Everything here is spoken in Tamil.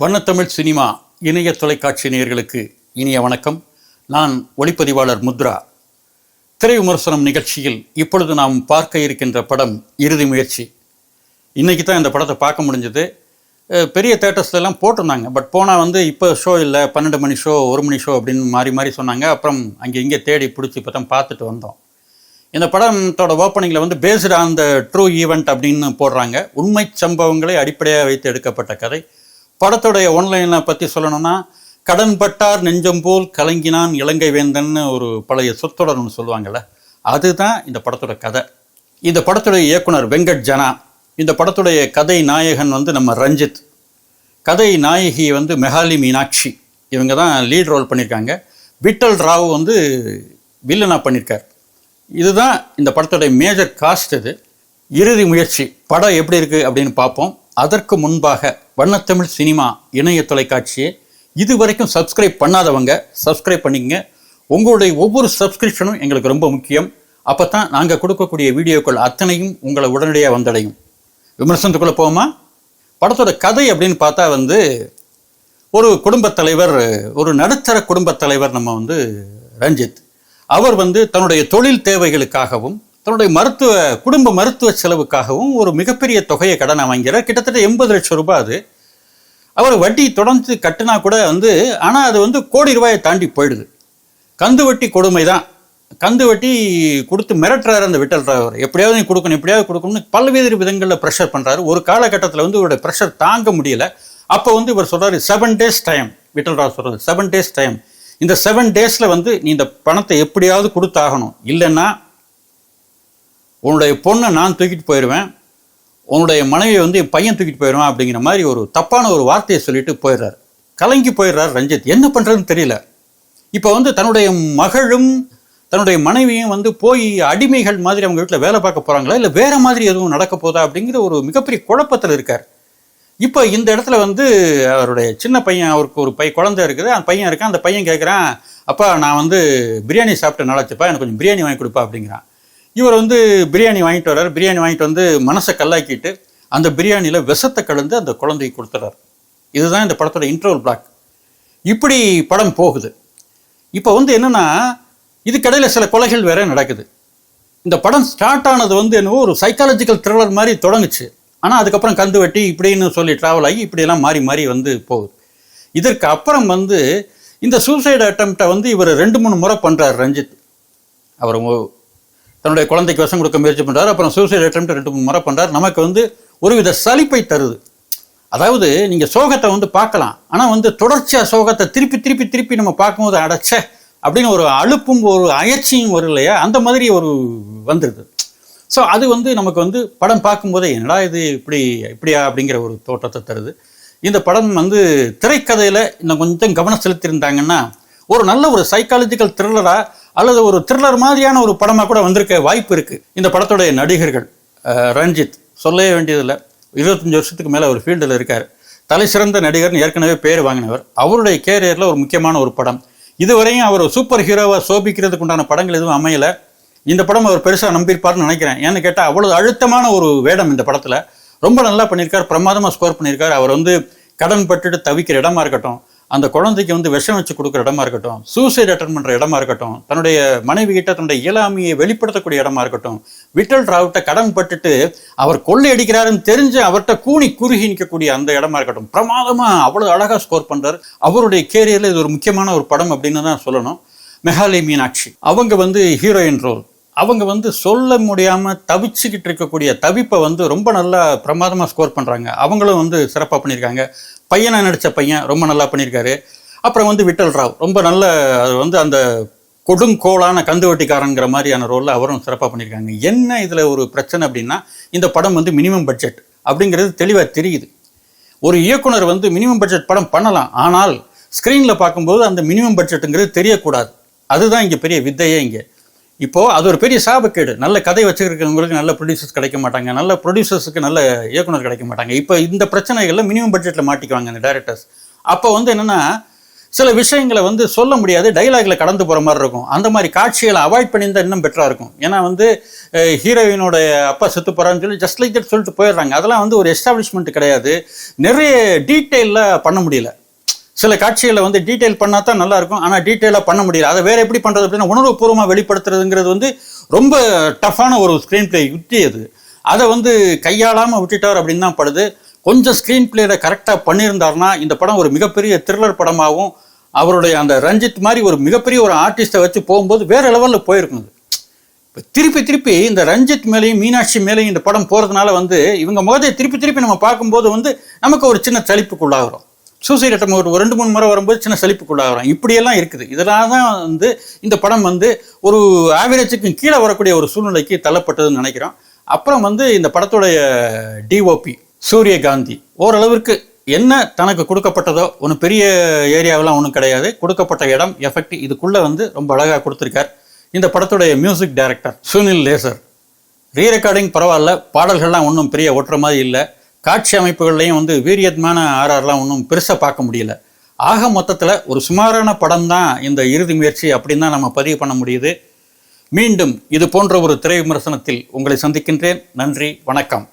வண்ணத்தமிழ் சினிமா இணைய தொலைக்காட்சி நேயர்களுக்கு இனிய வணக்கம். நான் ஒளிப்பதிவாளர் முத்ரா. திரை விமர்சனம் நிகழ்ச்சியில் இப்பொழுது நாம் பார்க்க இருக்கின்ற படம் இறுதி முயற்சி. இன்றைக்கி தான் இந்த படத்தை பார்க்க முடிஞ்சது. பெரிய தேட்டர்ஸ்லாம் போட்டிருந்தாங்க. பட் போனால் இப்போ ஷோ இல்லை, 12 மணி ஷோ, 1 மணி ஷோ அப்படின்னு மாறி சொன்னாங்க. அப்புறம் அங்கே இங்கே தேடி பிடிச்சி இப்போ தான் பார்த்துட்டு வந்தோம். இந்த படத்தோட ஓப்பனிங்கில் based on the true event அப்படின்னு போடுறாங்க. உண்மை சம்பவங்களை அடிப்படையாக வைத்து எடுக்கப்பட்ட கதை. படத்துடைய ஒன்லைனை பற்றி சொல்லணும்னா, கடன் பட்டார் நெஞ்சம் போல் கலங்கினான் இலங்கை வேந்தன்னு ஒரு பழைய சொற்றொடர் ஒன்று சொல்லுவாங்கள்ல, அதுதான் இந்த படத்தோட கதை. இந்த படத்துடைய இயக்குனர் வெங்கட் ஜனா. இந்த படத்துடைய கதை நாயகன் நம்ம ரஞ்சித். கதை நாயகி மெஹாலி மீனாட்சி. இவங்க தான் லீட் ரோல் பண்ணியிருக்காங்க. விட்டல் ராவ் வில்லனா பண்ணியிருக்கார். இதுதான் இந்த படத்துடைய மேஜர் காஸ்ட். இது இறுதி முயற்சி. படம் எப்படி இருக்குது அப்படின்னு பார்ப்போம். அதற்கு முன்பாக வண்ணத்தமிழ் சினிமா இணைய தொலைக்காட்சியை இதுவரைக்கும் சப்ஸ்கிரைப் பண்ணாதவங்க சப்ஸ்கிரைப் பண்ணிக்கங்க. உங்களுடைய ஒவ்வொரு சப்ஸ்கிரிப்ஷனும் எங்களுக்கு ரொம்ப முக்கியம். அப்போ தான் நாங்கள் கொடுக்கக்கூடிய வீடியோக்கள் அத்தனையும் உங்களை உடனடியாக வந்தடையும். விமர்சனத்துக்குள்ளே போவோமா? படத்தோட கதை அப்படின்னு பார்த்தா ஒரு குடும்பத் தலைவர், ஒரு நடுத்தர குடும்பத் தலைவர் நம்ம ரஞ்சித். அவர் தன்னுடைய தொழில் தேவைகளுக்காகவும் தன்னுடைய குடும்ப மருத்துவ செலவுக்காகவும் ஒரு மிகப்பெரிய தொகையை கடனை வாங்கிறார். கிட்டத்தட்ட 80 லட்சம் ரூபாய். அது அவர் வட்டி தொடர்ந்து கட்டினா கூட ஆனால் அது கோடி ரூபாயை தாண்டி போயிடுது. கந்து வட்டி கொடுமை தான். கந்து வட்டி கொடுத்து மிரட்டுறாரு அந்த விட்டல் டிரைவர். எப்படியாவது நீ கொடுக்கணும், எப்படியாவது கொடுக்கணும்னு பல்வேறு விதங்களில் ப்ரெஷர் பண்ணுறாரு. ஒரு காலகட்டத்தில் இவருடைய ப்ரெஷர் தாங்க முடியல. அப்போ இவர் சொல்கிறாரு 7 days டைம். விட்டல் ராவ் சொல்கிறது 7 days டைம். இந்த 7 daysல நீ இந்த பணத்தை எப்படியாவது கொடுத்தாகணும், இல்லைன்னா உன்னுடைய பொண்ணை நான் தூக்கிட்டு போயிடுவேன், உன்னுடைய மனைவியை என் பையன் தூக்கிட்டு போயிடுவேன் அப்படிங்கிற மாதிரி ஒரு தப்பான ஒரு வார்த்தையை சொல்லிட்டு போயிடுறாரு. கலங்கி போயிடுறாரு ரஞ்சித். என்ன பண்ணுறதுன்னு தெரியல. இப்போ தன்னுடைய மகளும் தன்னுடைய மனைவியும் போய் அடிமைகள் மாதிரி அவங்க வீட்டில் வேலை பார்க்க போகிறாங்களா, இல்லை வேறு மாதிரி எதுவும் நடக்க போதா அப்படிங்கிற ஒரு மிகப்பெரிய குழப்பத்தில் இருக்கார். இப்போ இந்த இடத்துல அவருடைய சின்ன பையன், அவருக்கு ஒரு குழந்தை இருக்குது, அந்த பையன் இருக்கான். அந்த பையன் கேட்குறான், அப்பா நான் பிரியாணி சாப்பிட்டு நாளாச்சுப்பா, எனக்கு கொஞ்சம் பிரியாணி வாங்கி கொடுப்பா அப்படிங்கிறான். இவர் பிரியாணி வாங்கிட்டு வர்றார். பிரியாணி வாங்கிட்டு மனசை கல்லாக்கிட்டு அந்த பிரியாணியில் விஷத்தை கலந்து அந்த குழந்தைக்கு கொடுத்துட்றாரு. இதுதான் இந்த படத்தோட இன்ட்ரோல் பிளாக். இப்படி படம் போகுது. இப்போ என்னென்னா, இதுக்கடையில் சில கொலைகள் வேற நடக்குது. இந்த படம் ஸ்டார்ட் ஆனது என்னவோ ஒரு சைக்காலஜிக்கல் த்ரில்லர் மாதிரி தொடங்குச்சு. ஆனால் அதுக்கப்புறம் கந்து வெட்டி இப்படின்னு சொல்லி ட்ராவல் ஆகி இப்படியெல்லாம் மாறி போகுது. இதற்கு அப்புறம் இந்த சூசைடு அட்டெம்ப்டை இவர் 2-3 முறை பண்ணுறார் ரஞ்சித். அவர் தன்னுடைய குழந்தைக்கு விஷம் கொடுக்க முயற்சி பண்ணுறாரு. அப்புறம் சூசைட் அட்டெம்ப்ட் 2-3 முறை பண்ணுறாரு. நமக்கு ஒருவித சலிப்பை தருது. அதாவது நீங்கள் சோகத்தை பார்க்கலாம், ஆனால் தொடர்ச்சியாக சோகத்தை திருப்பி நம்ம பார்க்கும்போது அடைச்ச அப்படின்னு ஒரு அலுப்பும் ஒரு அயற்சியும் வரும் இல்லையா, அந்த மாதிரி ஒரு வந்துடுது. ஸோ அது நமக்கு படம் பார்க்கும்போதே என்னடா இது இப்படியா அப்படிங்கிற ஒரு தோற்றத்தை தருது. இந்த படம் திரைக்கதையில் இன்னும் கொஞ்சம் கவனம் செலுத்தியிருந்தாங்கன்னா ஒரு நல்ல ஒரு சைக்காலஜிக்கல் த்ரில்லரா அல்லது ஒரு த்ரில்லர் மாதிரியான ஒரு படமாக கூட வந்திருக்க வாய்ப்பு இருக்குது. இந்த படத்துடைய நடிகர்கள் ரஞ்சித் சொல்லவே வேண்டியதில்லை. 25 வருஷத்துக்கு மேலே ஒரு ஃபீல்டில் இருக்கார். தலை சிறந்த நடிகர்னு ஏற்கனவே பேர் வாங்கினவர். அவருடைய கேரியரில் ஒரு முக்கியமான ஒரு படம். இதுவரையும் அவர் சூப்பர் ஹீரோவாக சோபிக்கிறதுக்கு உண்டான படங்கள் எதுவும் அமையலை. இந்த படம் அவர் பெருசாக நம்பியிருப்பார்னு நினைக்கிறேன். ஏன்னு கேட்டால் அவ்வளோ அழுத்தமான ஒரு வேடம் இந்த படத்தில். ரொம்ப நல்லா பண்ணியிருக்கார், பிரமாதமாக ஸ்கோர் பண்ணியிருக்கார். அவர் கடன் பட்டுட்டு தவிக்கிற இடமா இருக்கட்டும், அந்த குழந்தைக்கு விஷம் வச்சு கொடுக்குற இடமா இருக்கட்டும், சூசைட் அட்டன் பண்ணுற இடமா இருக்கட்டும், தன்னுடைய மனைவி கிட்ட தன்னுடைய இயலாமையை வெளிப்படுத்தக்கூடிய இடமா இருக்கட்டும், விட்டல் ராவ்கிட்ட கடன் பட்டுட்டு அவர் கொள்ளை அடிக்கிறாருன்னு தெரிஞ்சு அவர்கிட்ட கூனி குறுகி நிற்கக்கூடிய அந்த இடமா இருக்கட்டும், பிரமாதமாக அவ்வளோ அழகாக ஸ்கோர் பண்ணுறாரு. அவருடைய கேரியரில் இது ஒரு முக்கியமான ஒரு படம் அப்படின்னு தான் சொல்லணும். மெஹாலி மீனாட்சி அவங்க ஹீரோயின் ரோல். அவங்க சொல்ல முடியாமல் தவிச்சுக்கிட்டு இருக்கக்கூடிய தவிப்பை ரொம்ப நல்லா பிரமாதமாக ஸ்கோர் பண்ணுறாங்க. அவங்களும் சிறப்பாக பண்ணியிருக்காங்க. பையனை நடித்த பையன் ரொம்ப நல்லா பண்ணியிருக்காரு. அப்புறம் விட்டல் ராவ் ரொம்ப நல்ல அந்த கொடுங்கோளான கந்து வட்டிக்காரங்கிற மாதிரியான ரோலில் அவரும் சிறப்பாக பண்ணியிருக்காங்க. என்ன இதில் ஒரு பிரச்சனை அப்படின்னா, இந்த படம் மினிமம் பட்ஜெட் அப்படிங்கிறது தெளிவாக தெரியுது. ஒரு இயக்குனர் மினிமம் பட்ஜெட் படம் பண்ணலாம், ஆனால் ஸ்க்ரீனில் பார்க்கும்போது அந்த மினிமம் பட்ஜெட்டுங்கிறது தெரியக்கூடாது. அதுதான் இங்கே பெரிய வித்தையே. இங்கே இப்போது அது ஒரு பெரிய சாபக்கேடு. நல்ல கதை வச்சுருக்கிறவங்களுக்கு நல்ல ப்ரொடியூசர்ஸ் கிடைக்க மாட்டாங்க, நல்ல ப்ரொடியூசர்ஸுக்கு நல்ல இயக்குனர் கிடைக்க மாட்டாங்க. இப்போ இந்த பிரச்சனைகளில் மினிமம் பட்ஜெட்டில் மாட்டிக்குவாங்க இந்த டைரக்டர்ஸ். அப்போ என்னென்னா, சில விஷயங்களை வந்து சொல்ல முடியாது, டைலாக்ல கடந்து போகிற மாதிரி இருக்கும். அந்த மாதிரி காட்சிகளை அவாய்ட் பண்ணியிருந்தால் இன்னும் பெட்டராக இருக்கும். ஏன்னா வந்து ஹீரோயினோட அப்பா செத்து போகிறான்னு சொல்லி ஜஸ்ட் லைக் தட் சொல்லிட்டு போயிடுறாங்க. அதெல்லாம் வந்து ஒரு எஸ்டாப்ளிஷ்மெண்ட் கிடையாது. நிறைய டீட்டெயிலில் பண்ண முடியல. சில காட்சிகளை வந்து டீட்டெயில் பண்ணால் தான் நல்லாயிருக்கும், ஆனால் டீட்டெயிலாக பண்ண முடியல. அதை வேறு எப்படி பண்ணுறது அப்படின்னா உணர்வுபூர்வமாக வெளிப்படுத்துறதுங்கிறது வந்து ரொம்ப டஃப்பான ஒரு ஸ்க்ரீன் பிளே யுக்தி அது. அதை வந்து கையாளாமல் விட்டுட்டார் அப்படின்னு தான் படுது. கொஞ்சம் ஸ்க்ரீன் பிளேயை கரெக்டாக பண்ணியிருந்தாருன்னா இந்த படம் ஒரு மிகப்பெரிய த்ரில்லர் படமாகவும், அவருடைய அந்த ரஞ்சித் மாதிரி ஒரு மிகப்பெரிய ஒரு ஆர்டிஸ்ட்டை வச்சு போகும்போது வேறு லெவலில் போயிருக்கும். இப்போ திருப்பி திருப்பி இந்த ரஞ்சித் மேலேயும் மீனாட்சி மேலேயும் இந்த படம் போகிறதுனால வந்து இவங்க முகத்தை திருப்பி திருப்பி நம்ம பார்க்கும்போது வந்து நமக்கு ஒரு சின்ன சலிப்புக்குள்ளாகிறோம். சூசைட் அட்டம் ஒரு 2-3 முறை வரும்போது சின்ன சலிப்புக்குள்ளாகிறோம். இப்படியெல்லாம் இருக்குது. இதெல்லாம் தான் வந்து இந்த படம் வந்து ஒரு ஆவரேஜுக்கு கீழே வரக்கூடிய ஒரு சூழ்நிலைக்கு தள்ளப்பட்டதுன்னு நினைக்கிறோம். அப்புறம் வந்து இந்த படத்துடைய டிஓபி சூரியகாந்தி ஓரளவிற்கு என்ன தனக்கு கொடுக்கப்பட்டதோ, ஒன்றும் பெரிய ஏரியாவெல்லாம் ஒன்றும் கிடையாது, கொடுக்கப்பட்ட இடம் எஃபெக்ட் இதுக்குள்ளே வந்து ரொம்ப அழகாக கொடுத்துருக்கார். இந்த படத்துடைய மியூசிக் டைரக்டர் சுனில் லேசர். ரீ ரெக்கார்டிங் பரவாயில்ல, பாடல்கள்லாம் ஒன்றும் பெரிய ஒட்டுற மாதிரி இல்லை. காட்சி அமைப்புகள்லையும் வந்து வீரியமான ஆர்ஆர்லாம் ஒன்றும் பெருசாக பார்க்க முடியல. ஆக மொத்தத்தில் ஒரு சுமாரான படம் தான் இந்த இறுதி முயற்சி அப்படின்னு தான் நம்ம பதிவு பண்ண முடியுது. மீண்டும் இது போன்ற ஒரு திரை விமர்சனத்தில் உங்களை சந்திக்கின்றேன். நன்றி, வணக்கம்.